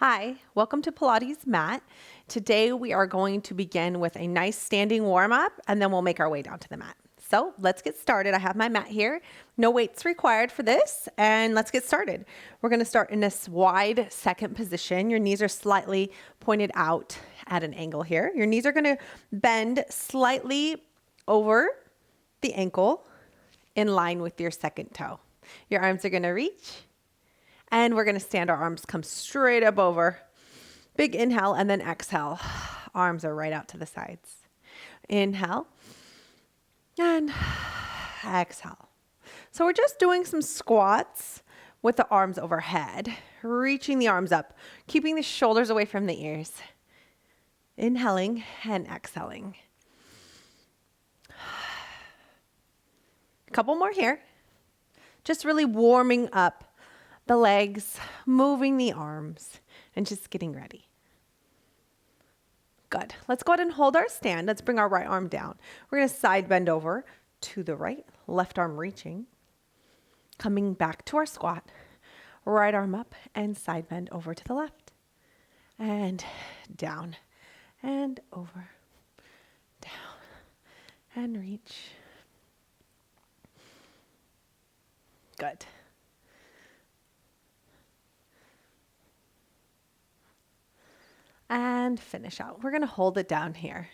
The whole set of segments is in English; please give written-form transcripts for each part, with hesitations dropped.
Hi, welcome to Pilates Mat. Today we are going to begin with a nice standing warm up and then we'll make our way down to the mat. So let's get started. I have my mat here. No weights required for this, and let's get started. We're going to start in this wide second position. Your knees are slightly pointed out at an angle here. Your knees are going to bend slightly over the ankle in line with your second toe. Your arms are going to reach. And we're going to stand, our arms come straight up over. Big inhale and then exhale. Arms are right out to the sides. Inhale and exhale. So we're just doing some squats with the arms overhead, reaching the arms up, keeping the shoulders away from the ears. Inhaling and exhaling. A couple more here. Just really warming up the legs, moving the arms, and just getting ready. Good. Let's go ahead and hold our stand. Let's bring our right arm down. We're going to side bend over to the right, left arm reaching, coming back to our squat, right arm up, and side bend over to the left, and down, and over, down, and reach. Good. And finish out. We're going to hold it down here.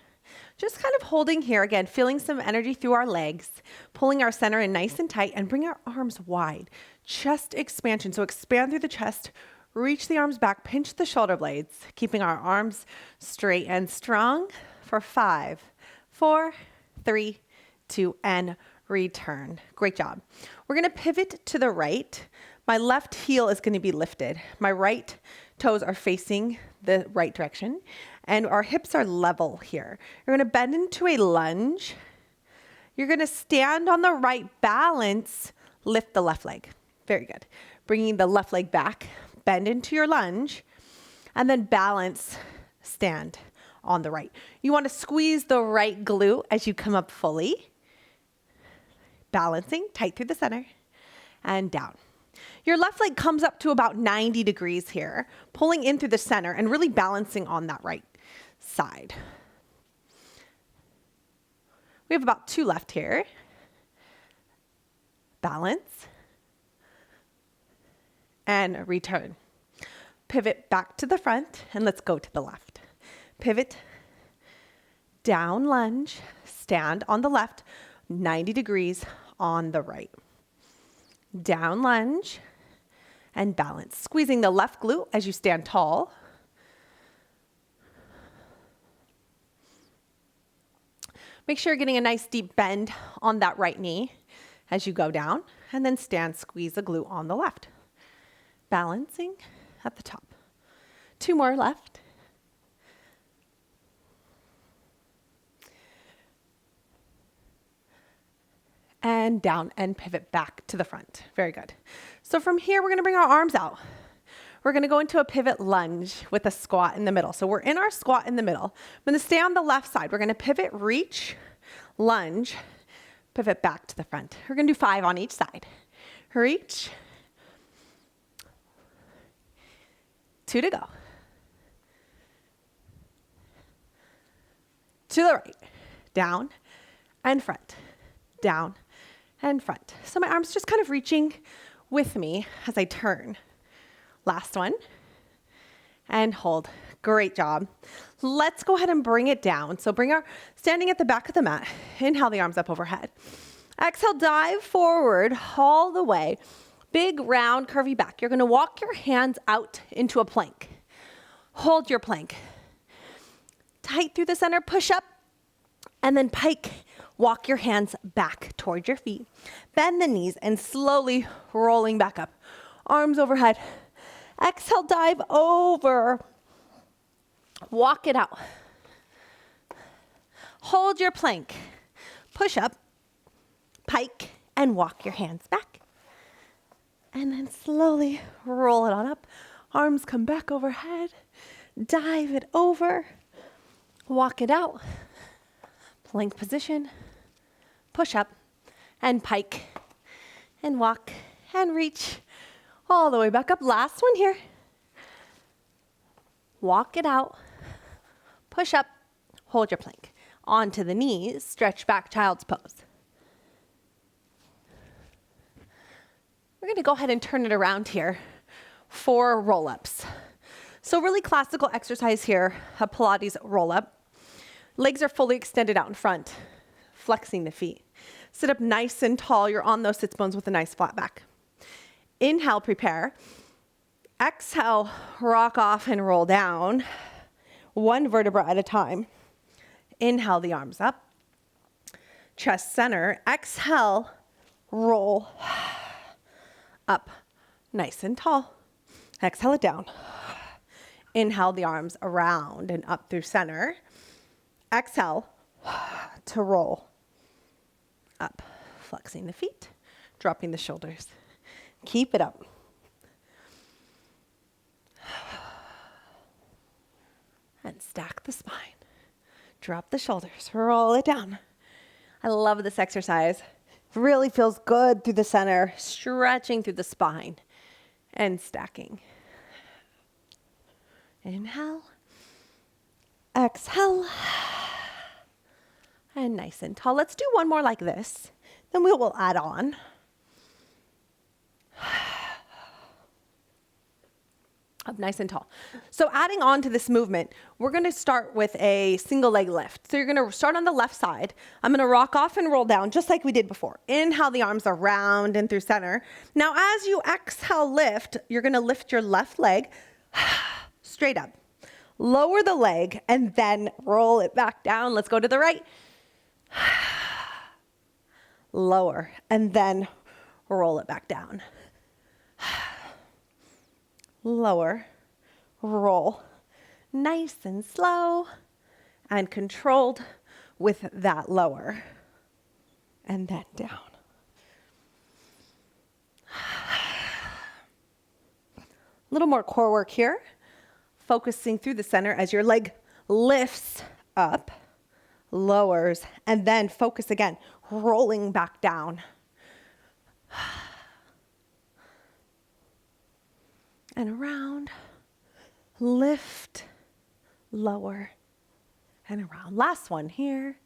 Just kind of holding here again, feeling some energy through our legs, pulling our center in nice and tight, and bring our arms wide. Chest expansion. So expand through the chest, reach the arms back, pinch the shoulder blades, keeping our arms straight and strong for 5, 4, 3, 2, and return. Great job. We're going to pivot to the right. My left heel is going to be lifted. My right toes are facing the right direction, and our hips are level here. You're going to bend into a lunge. You're going to stand on the right, balance, lift the left leg. Very good. Bringing the left leg back, bend into your lunge, and then balance, stand on the right. You want to squeeze the right glute as you come up fully. Balancing, tight through the center, and down. Your left leg comes up to about 90 degrees here, pulling in through the center and really balancing on that right side. We have about 2 left here. Balance. And return. Pivot back to the front and let's go to the left. Pivot, down lunge, stand on the left, 90 degrees on the right. Down lunge and balance. Squeezing the left glute as you stand tall. Make sure you're getting a nice deep bend on that right knee as you go down, and then stand, squeeze the glute on the left. Balancing at the top. 2 more left. And down and pivot back to the front. Very good. So from here, we're going to bring our arms out. We're going to go into a pivot lunge with a squat in the middle. So we're in our squat in the middle. I'm going to stay on the left side. We're going to pivot, reach, lunge, pivot back to the front. We're going to do 5 on each side. Reach. 2 to go. To the right. Down and front. Down and front. So my arm's just kind of reaching with me as I turn. Last one. And hold. Great job. Let's go ahead and bring it down. So bring our standing at the back of the mat. Inhale the arms up overhead. Exhale, dive forward all the way. Big, round, curvy back. You're going to walk your hands out into a plank. Hold your plank. Tight through the center, push up, and then pike. Walk your hands back toward your feet. Bend the knees and slowly rolling back up. Arms overhead. Exhale, dive over. Walk it out. Hold your plank. Push up, pike, and walk your hands back. And then slowly roll it on up. Arms come back overhead. Dive it over. Walk it out. Plank position. Push up and pike and walk and reach all the way back up. Last one here. walk it out, push up, hold your plank. Onto the knees, stretch back, child's pose. We're gonna go ahead and turn it around here for roll-ups. So really classical exercise here, a Pilates roll-up. Legs are fully extended out in front, flexing the feet. Sit up nice and tall. You're on those sits bones with a nice flat back. Inhale, prepare. Exhale, rock off and roll down, one vertebra at a time. Inhale the arms up, chest center. Exhale, roll up, nice and tall. Exhale it down. Inhale the arms around and up through center. Exhale to roll up, flexing the feet, dropping the shoulders. Keep it up. And stack the spine. Drop the shoulders, roll it down. I love this exercise. It really feels good through the center, stretching through the spine and stacking. Inhale, exhale, and nice and tall. Let's do one more like this, then we will add on. Up nice and tall. So adding on to this movement, we're gonna start with a single leg lift. So you're gonna start on the left side. I'm gonna rock off and roll down just like we did before. Inhale the arms around and through center. Now as you exhale lift, you're gonna lift your left leg straight up. Lower the leg and then roll it back down. Let's go to the right. Lower and then roll it back down. Lower, roll, nice and slow and controlled with that lower and then down. A little more core work here, focusing through the center as your leg lifts up, lowers, and then focus again, rolling back down. And around, lift, lower, and around. Last one here.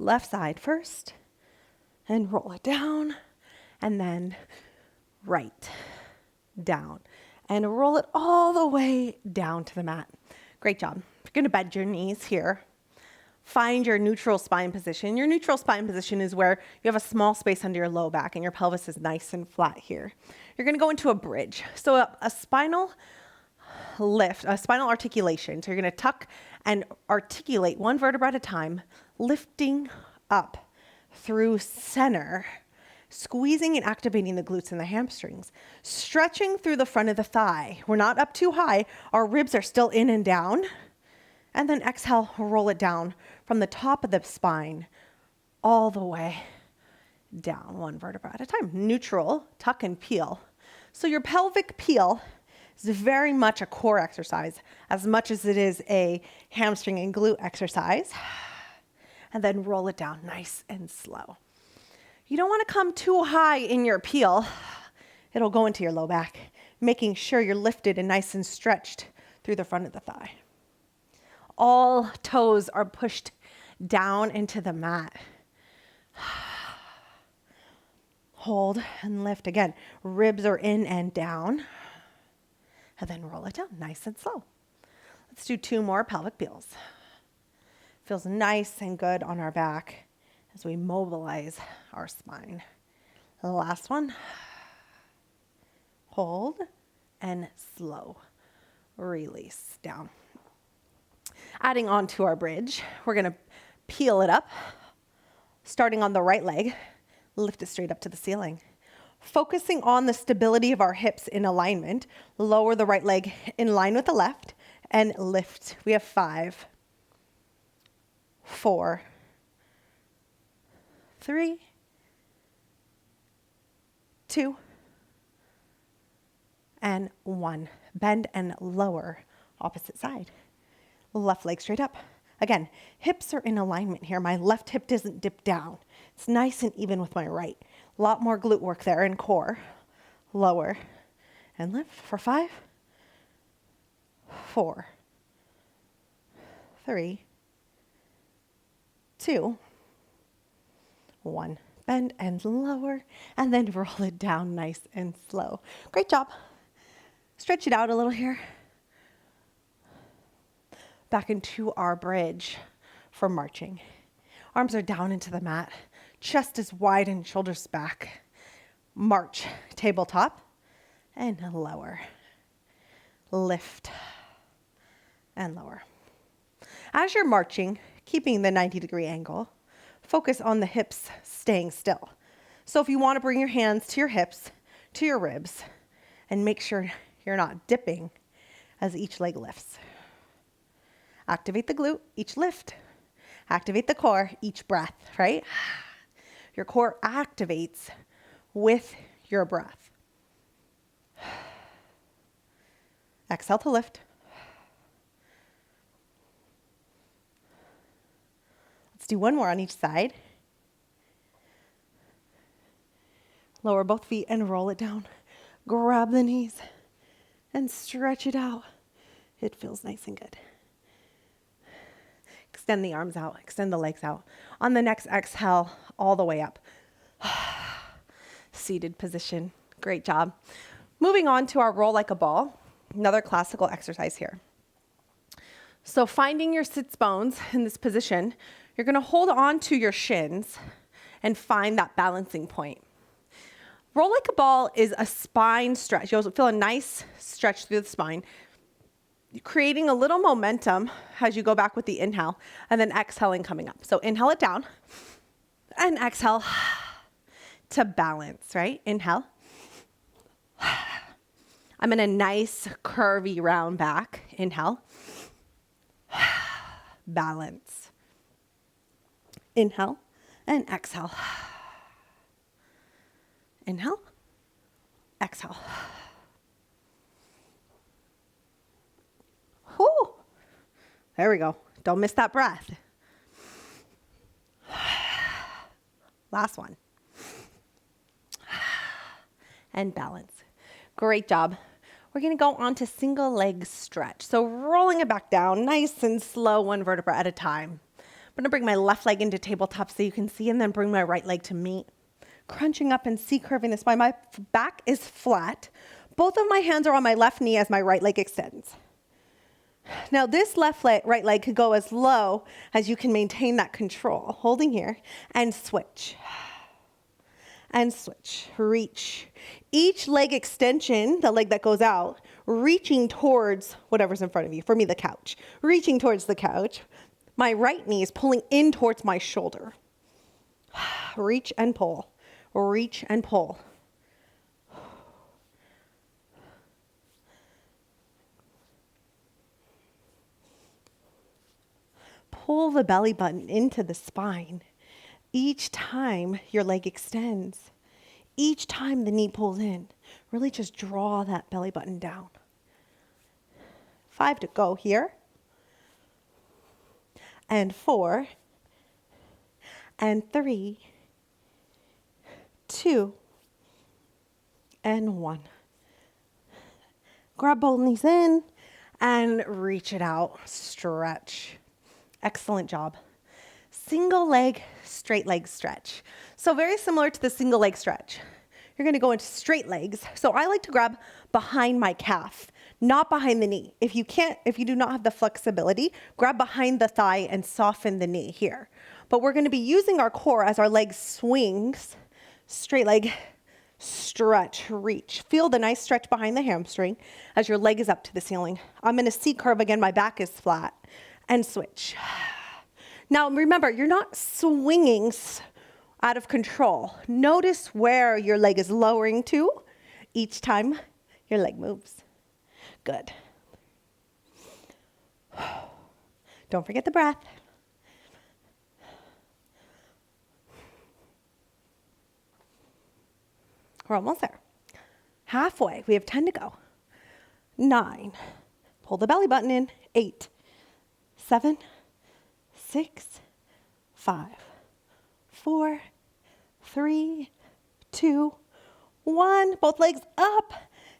Left side first, and roll it down, and then right, down, and roll it all the way down to the mat. Great job. You're gonna bend your knees here. Find your neutral spine position. Your neutral spine position is where you have a small space under your low back and your pelvis is nice and flat here. You're gonna go into a bridge. So a spinal lift, a spinal articulation. So you're gonna tuck and articulate one vertebra at a time, lifting up through center, squeezing and activating the glutes and the hamstrings, stretching through the front of the thigh. We're not up too high. Our ribs are still in and down. And then exhale, roll it down from the top of the spine all the way down, one vertebra at a time. Neutral, tuck and peel. So your pelvic peel is very much a core exercise as much as it is a hamstring and glute exercise. And then roll it down nice and slow. You don't want to come too high in your peel. It'll go into your low back, making sure you're lifted and nice and stretched through the front of the thigh. All toes are pushed down into the mat. Hold and lift again. Ribs are in and down. And then roll it down nice and slow. Let's do 2 more pelvic peels. Feels nice and good on our back as we mobilize our spine. The last one. Hold and slow. Release down. Adding on to our bridge, we're gonna peel it up, starting on the right leg, lift it straight up to the ceiling. Focusing on the stability of our hips in alignment, lower the right leg in line with the left, and lift. We have 5, 4, 3, 2, and 1. Bend and lower, opposite side. Left leg straight up. Again, hips are in alignment here. My left hip doesn't dip down. It's nice and even with my right. A lot more glute work there and core. Lower and lift for 5, 4, 3, 2, 1. Bend and lower, and then roll it down nice and slow. Great job. Stretch it out a little here. Back into our bridge for marching. Arms are down into the mat. Chest is wide and shoulders back. March, tabletop, and lower. Lift, and lower. As you're marching, keeping the 90-degree angle, focus on the hips staying still. So if you want to bring your hands to your hips, to your ribs, and make sure you're not dipping as each leg lifts. Activate the glute, each lift. Activate the core, each breath, right? Your core activates with your breath. Exhale to lift. Let's do one more on each side. Lower both feet and roll it down. Grab the knees and stretch it out. It feels nice and good. Extend the arms out, extend the legs out. On the next exhale, all the way up. Seated position. Great job. Moving on to our roll like a ball. Another classical exercise here. So finding your sits bones in this position, you're going to hold on to your shins and find that balancing point. Roll like a ball is a spine stretch. You'll feel a nice stretch through the spine, creating a little momentum as you go back with the inhale and then exhaling coming up. So inhale it down and exhale to balance, right? Inhale. I'm in a nice curvy round back. Inhale. Balance. Inhale and exhale. Inhale. Exhale. Whew. There we go. Don't miss that breath. Last one. And balance. Great job. We're going to go on to single leg stretch. So rolling it back down, nice and slow, one vertebra at a time. I'm going to bring my left leg into tabletop so you can see, and then bring my right leg to meet. Crunching up and C-curving the spine. My back is flat. Both of my hands are on my left knee as my right leg extends. Now this right leg could go as low as you can maintain that control. Holding here and switch. And switch, reach. Each leg extension, the leg that goes out, reaching towards whatever's in front of you. For me, the couch. Reaching towards the couch. My right knee is pulling in towards my shoulder. Reach and pull. Reach and pull. Pull the belly button into the spine. Each time your leg extends, each time the knee pulls in, really just draw that belly button down. 5 to go here. And 4. And 3. 2. And 1. Grab both knees in and reach it out. Stretch. Excellent job. Single leg, straight leg stretch. So very similar to the single leg stretch. You're going to go into straight legs. So I like to grab behind my calf, not behind the knee. If you do not have the flexibility, grab behind the thigh and soften the knee here. But we're going to be using our core as our leg swings. Straight leg, stretch, reach. Feel the nice stretch behind the hamstring as your leg is up to the ceiling. I'm in a C curve again. My back is flat. And switch. Now remember, you're not swinging out of control. Notice where your leg is lowering to each time your leg moves. Good. Don't forget the breath. We're almost there. Halfway. We have 10 to go. 9. Pull the belly button in. 8. 7, 6, 5, 4, 3, 2, 1. Both legs up.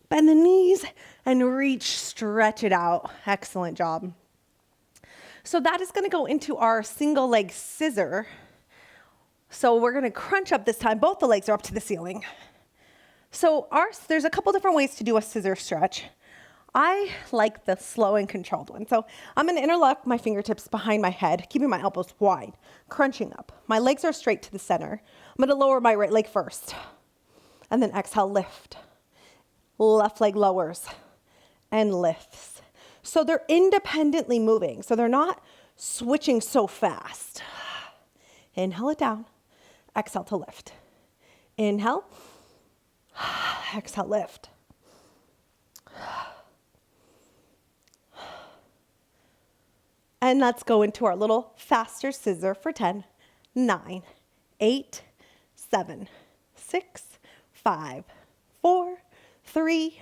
Bend the knees and reach, stretch it out. Excellent job. So that is going to go into our single leg scissor. So we're going to crunch up this time. Both the legs are up to the ceiling. So there's a couple different ways to do a scissor stretch. I like the slow and controlled one. So I'm going to interlock my fingertips behind my head, keeping my elbows wide, crunching up. My legs are straight to the center. I'm going to lower my right leg first. And then exhale, lift. Left leg lowers and lifts. So they're independently moving. So they're not switching so fast. Inhale it down. Exhale to lift. Inhale. Exhale, lift. And let's go into our little faster scissor for 10, 9, 8, 7, 6, 5, 4, 3,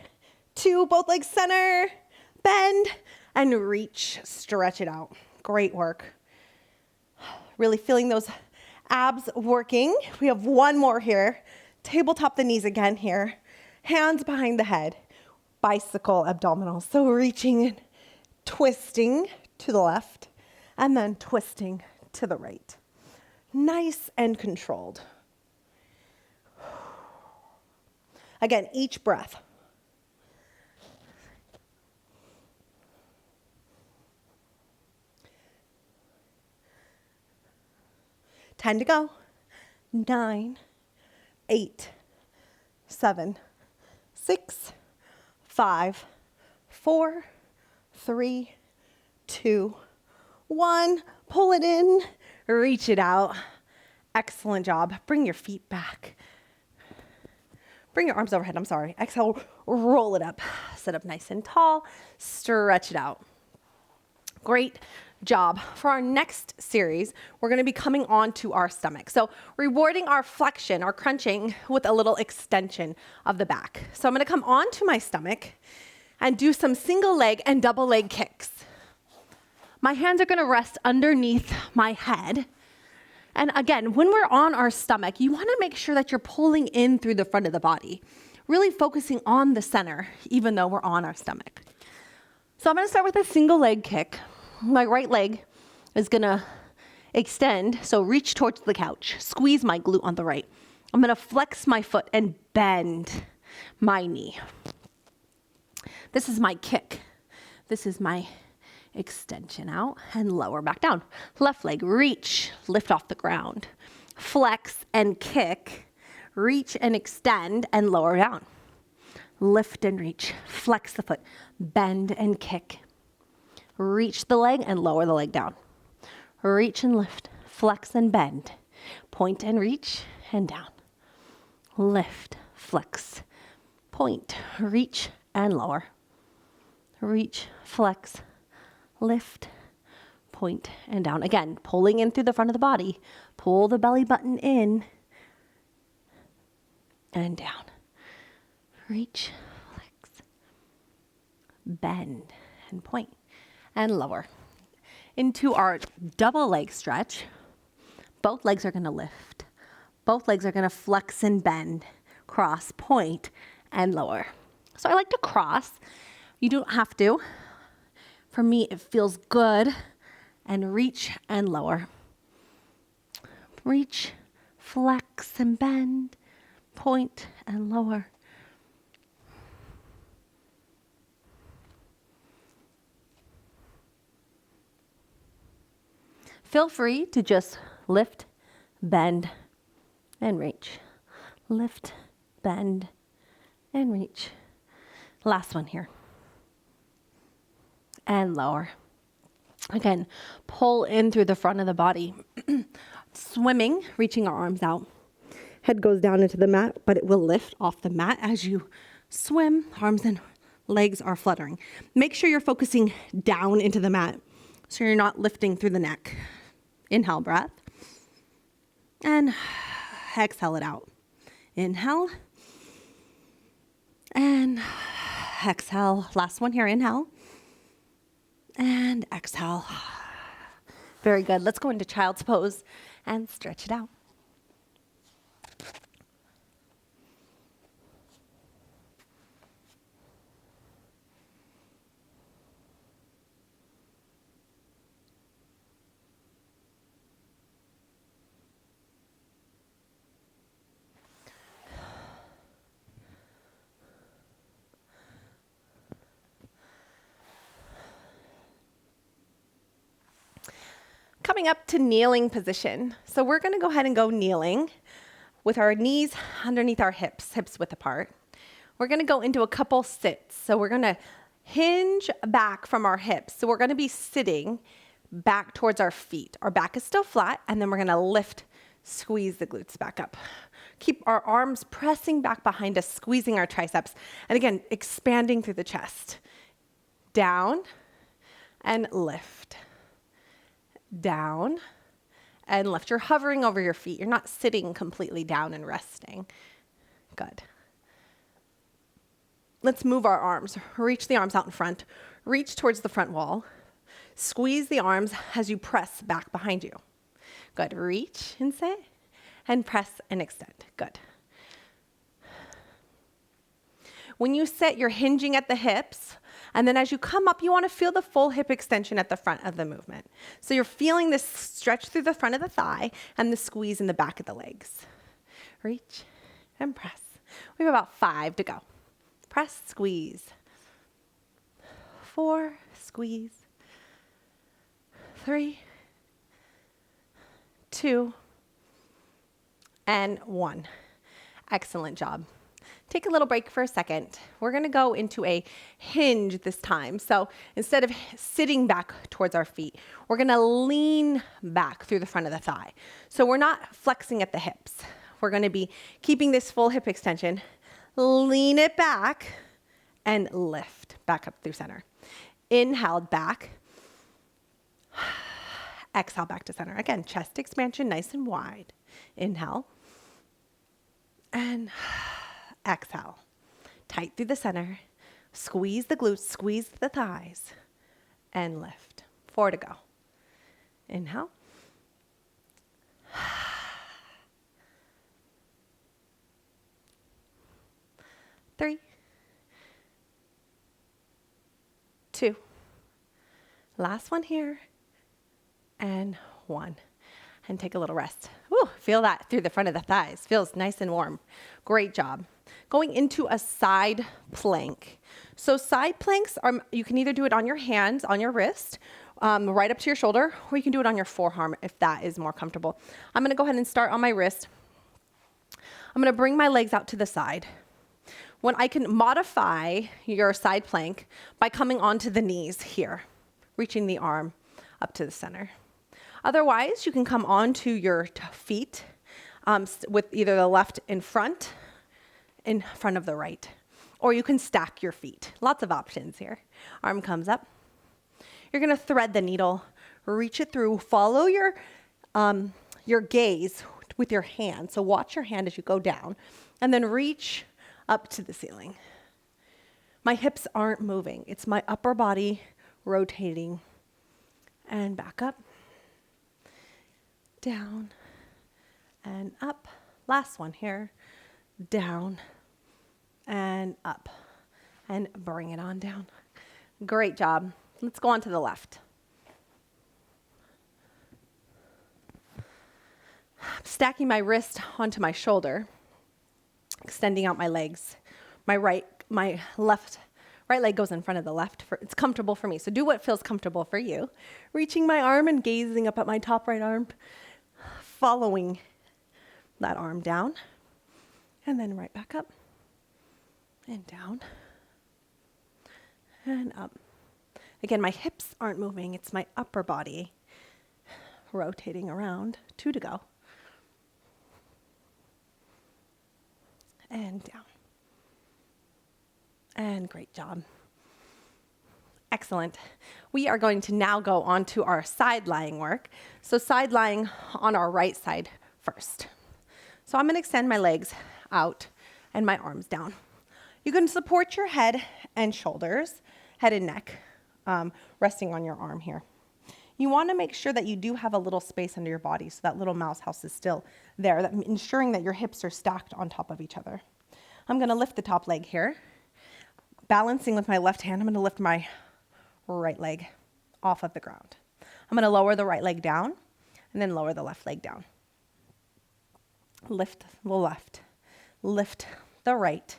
2, both legs center, bend, and reach, stretch it out. Great work. Really feeling those abs working. We have one more here. Tabletop the knees again here. Hands behind the head. Bicycle abdominals. So reaching and twisting to the left and then twisting to the right. Nice and controlled. Again, each breath. Ten to go. 9, 8, 7, 6, 5, 4, 3, 2, 1. Pull it in, reach it out. Excellent job. Bring your feet back. Bring your arms overhead, Exhale, roll it up. Sit up nice and tall, stretch it out. Great job. For our next series, we're going to be coming on to our stomach. So rewarding our flexion, our crunching with a little extension of the back. So I'm going to come onto my stomach and do some single leg and double leg kicks. My hands are going to rest underneath my head. And again, when we're on our stomach, you want to make sure that you're pulling in through the front of the body, really focusing on the center, even though we're on our stomach. So I'm going to start with a single leg kick. My right leg is going to extend, so reach towards the couch. Squeeze my glute on the right. I'm going to flex my foot and bend my knee. This is my kick. This is my extension out and lower back down. Left leg, reach, lift off the ground. Flex and kick, reach and extend and lower down. Lift and reach, flex the foot, bend and kick. Reach the leg and lower the leg down. Reach and lift, flex and bend. Point and reach and down. Lift, flex, point, reach and lower. Reach, flex, lift, point and down. Again, pulling in through the front of the body. Pull the belly button in and down. Reach, flex, bend and point. And lower. Into our double leg stretch. Both legs are going to lift. Both legs are going to flex and bend, cross, point, and lower. So I like to cross. You don't have to. For me, it feels good. And reach and lower. Reach, flex and bend, point and lower. Feel free to just lift, bend, and reach. Lift, bend, and reach. Last one here. And lower. Again, pull in through the front of the body. Swimming, reaching our arms out. Head goes down into the mat, but it will lift off the mat as you swim. Arms and legs are fluttering. Make sure you're focusing down into the mat so you're not lifting through the neck. Inhale, breath. And exhale it out. Inhale. And exhale. Last one here. Inhale. And exhale. Very good. Let's go into child's pose and stretch it out. Coming up to kneeling position. So we're gonna go ahead and go kneeling with our knees underneath our hips width apart. We're gonna go into a couple sits. So we're gonna hinge back from our hips. So we're gonna be sitting back towards our feet. Our back is still flat, and then we're gonna lift, squeeze the glutes back up. Keep our arms pressing back behind us, squeezing our triceps. And again, expanding through the chest. Down and lift. Down and lift. You're hovering over your feet. You're not sitting completely down and resting. Good. Let's move our arms. Reach the arms out in front. Reach towards the front wall. Squeeze the arms as you press back behind you. Good. Reach and sit, and press and extend. Good. When you sit, you're hinging at the hips, and then as you come up, you want to feel the full hip extension at the front of the movement. So you're feeling this stretch through the front of the thigh and the squeeze in the back of the legs. Reach and press. We have about 5 to go. Press, squeeze. 4, squeeze. 3, 2, and 1. Excellent job. Take a little break for a second. We're gonna go into a hinge this time. So instead of sitting back towards our feet, we're gonna lean back through the front of the thigh. So we're not flexing at the hips. We're gonna be keeping this full hip extension. Lean it back and lift back up through center. Inhale back. Exhale back to center. Again, chest expansion nice and wide. Inhale. And exhale. Tight through the center. Squeeze the glutes, squeeze the thighs, and lift. 4 to go. Inhale. 3, 2. Last one here. And 1. And take a little rest. Woo, feel that through the front of the thighs. Feels nice and warm. Great job. Going into a side plank. So side planks, you can either do it on your hands, on your wrist, right up to your shoulder, or you can do it on your forearm if that is more comfortable. I'm gonna go ahead and start on my wrist. I'm gonna bring my legs out to the side. When I can modify your side plank by coming onto the knees here, reaching the arm up to the center. Otherwise, you can come onto your feet with either the left in front of the right, or you can stack your feet. Lots of options here. Arm comes up. You're gonna thread the needle, reach it through, follow your gaze with your hand. So watch your hand as you go down, and then reach up to the ceiling. My hips aren't moving. It's my upper body rotating. And back up. Down and up. Last one here. Down and up. And bring it on down. Great job. Let's go on to the left. Stacking my wrist onto my shoulder, extending out my legs. My right leg goes in front of the left. It's comfortable for me. So do what feels comfortable for you. Reaching my arm and gazing up at my top right arm, following that arm down, and then right back up, and down, and up. Again, my hips aren't moving. It's my upper body rotating around. 2 to go. And down. And great job. Excellent. We are going to now go on to our side lying work. So side lying on our right side first. So I'm going to extend my legs out and my arms down. You can support your head and shoulders, head and neck, resting on your arm here. You want to make sure that you do have a little space under your body so that little mouse house is still there, ensuring that your hips are stacked on top of each other. I'm going to lift the top leg here. Balancing with my left hand, I'm going to lift my right leg off of the ground. I'm going to lower the right leg down and then lower the left leg down. Lift the left, lift the right,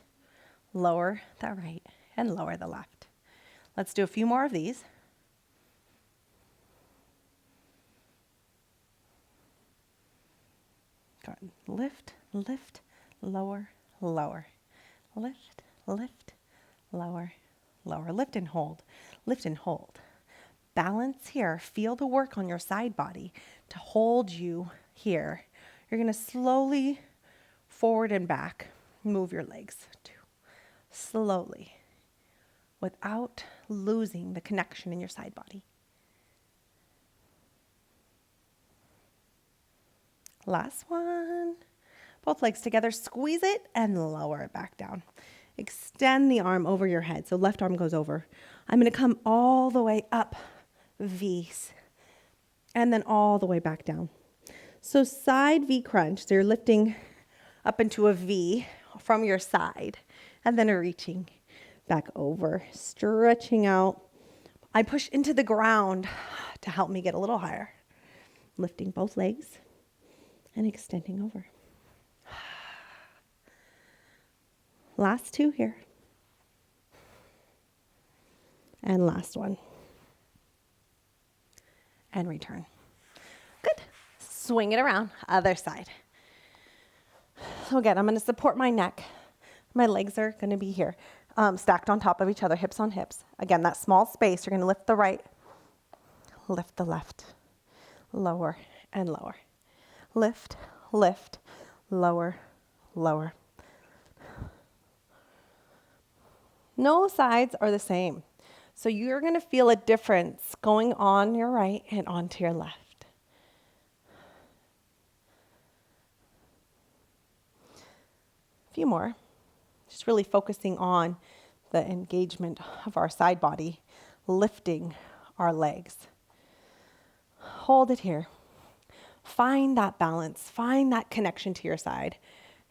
lower the right, and lower the left. Let's do a few more of these. lift, lift, lower, lower. Lift, lift, lower, lower. Lift and hold, lift and hold. Balance here. Feel the work on your side body to hold you here. You're going to slowly forward and back move your legs. 2. Slowly, without losing the connection in your side body. Last one. Both legs together, squeeze it and lower it back down. Extend the arm over your head. So left arm goes over. I'm going to come all the way up, V's, and then all the way back down. So side V crunch. So you're lifting up into a V from your side and then reaching back over, stretching out. I push into the ground to help me get a little higher. Lifting both legs and extending over. Last 2 here. And last one. And return. Good. Swing it around, other side. So again, I'm going to support my neck. My legs are going to be here, stacked on top of each other, hips on hips. Again, that small space, you're going to lift the right, lift the left, lower and lower. Lift, lift, lower, lower. No sides are the same. So you're going to feel a difference going on your right and onto your left. A few more. Just really focusing on the engagement of our side body, lifting our legs. Hold it here. Find that balance. Find that connection to your side.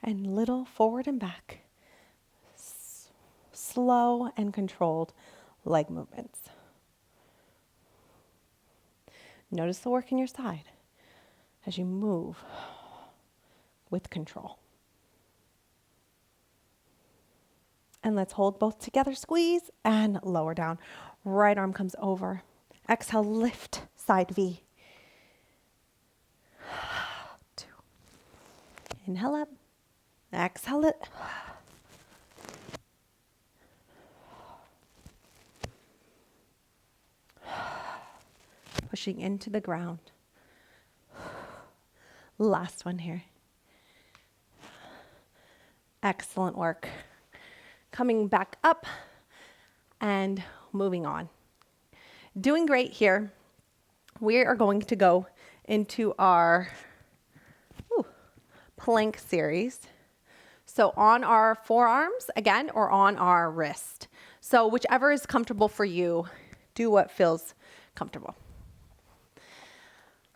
And little forward and back. Slow and controlled leg movements. Notice the work in your side as you move with control. And let's hold both together, squeeze and lower down. Right arm comes over. Exhale, lift, side V. 2. Inhale up, exhale it. Pushing into the ground. Last one here. Excellent work. Coming back up and moving on. Doing great here. We are going to go into our plank series. So on our forearms again, or on our wrist. So whichever is comfortable for you, do what feels comfortable.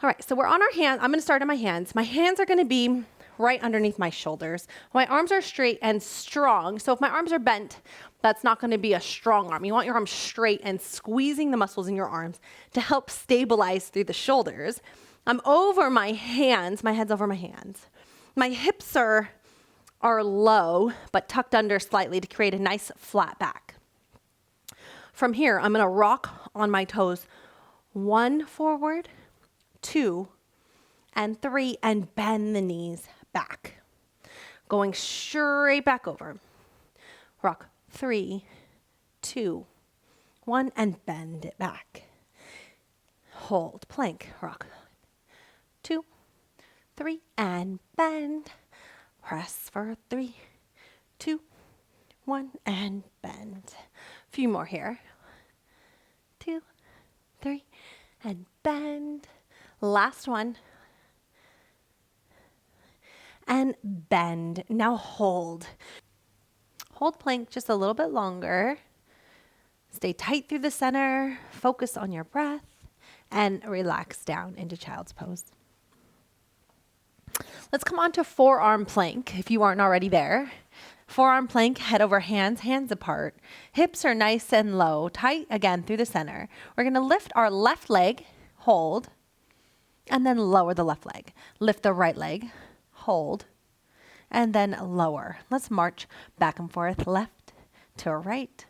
All right, so we're on our hands. I'm going to start on my hands. My hands are going to be right underneath my shoulders. My arms are straight and strong. So if my arms are bent, that's not going to be a strong arm. You want your arms straight and squeezing the muscles in your arms to help stabilize through the shoulders. I'm over my hands. My head's over my hands. My hips are low, but tucked under slightly to create a nice flat back. From here, I'm going to rock on my toes. 1 forward, 2, and 3, and bend the knees back. Going straight back over. Rock 3, 2, 1, and bend it back. Hold, plank, rock. 2, 3, and bend. Press for 3, 2, 1, and bend. A few more here. 2, 3, and bend. Last one. And bend. Now hold. Hold plank just a little bit longer. Stay tight through the center. Focus on your breath. And relax down into child's pose. Let's come on to forearm plank if you aren't already there. Forearm plank, head over hands, hands apart. Hips are nice and low, tight again through the center. We're going to lift our left leg, hold, and then lower the left leg. Lift the right leg, hold, and then lower. Let's march back and forth, left to right,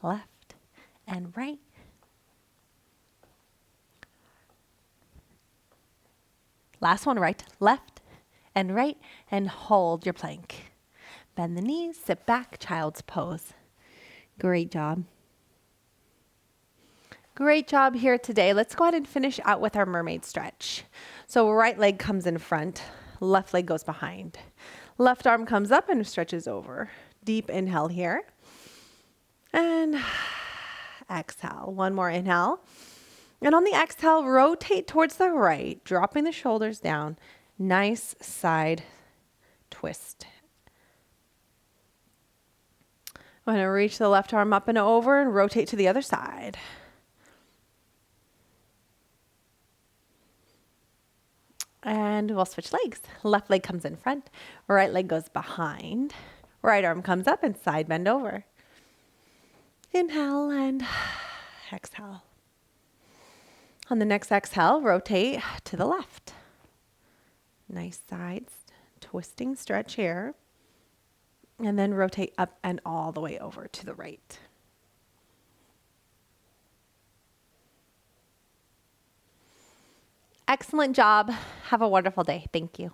left and right. Last one, right, left, and right, and hold your plank. Bend the knees, sit back, child's pose. Great job. Great job here today. Let's go ahead and finish out with our mermaid stretch. So right leg comes in front, left leg goes behind. Left arm comes up and stretches over. Deep inhale here. And exhale. One more inhale. And on the exhale, rotate towards the right, dropping the shoulders down. Nice side twist. I'm going to reach the left arm up and over and rotate to the other side. And we'll switch legs. Left leg comes in front, right leg goes behind. Right arm comes up and side bend over. Inhale and exhale. On the next exhale, rotate to the left. Nice sides, twisting stretch here. And then rotate up and all the way over to the right. Excellent job. Have a wonderful day. Thank you.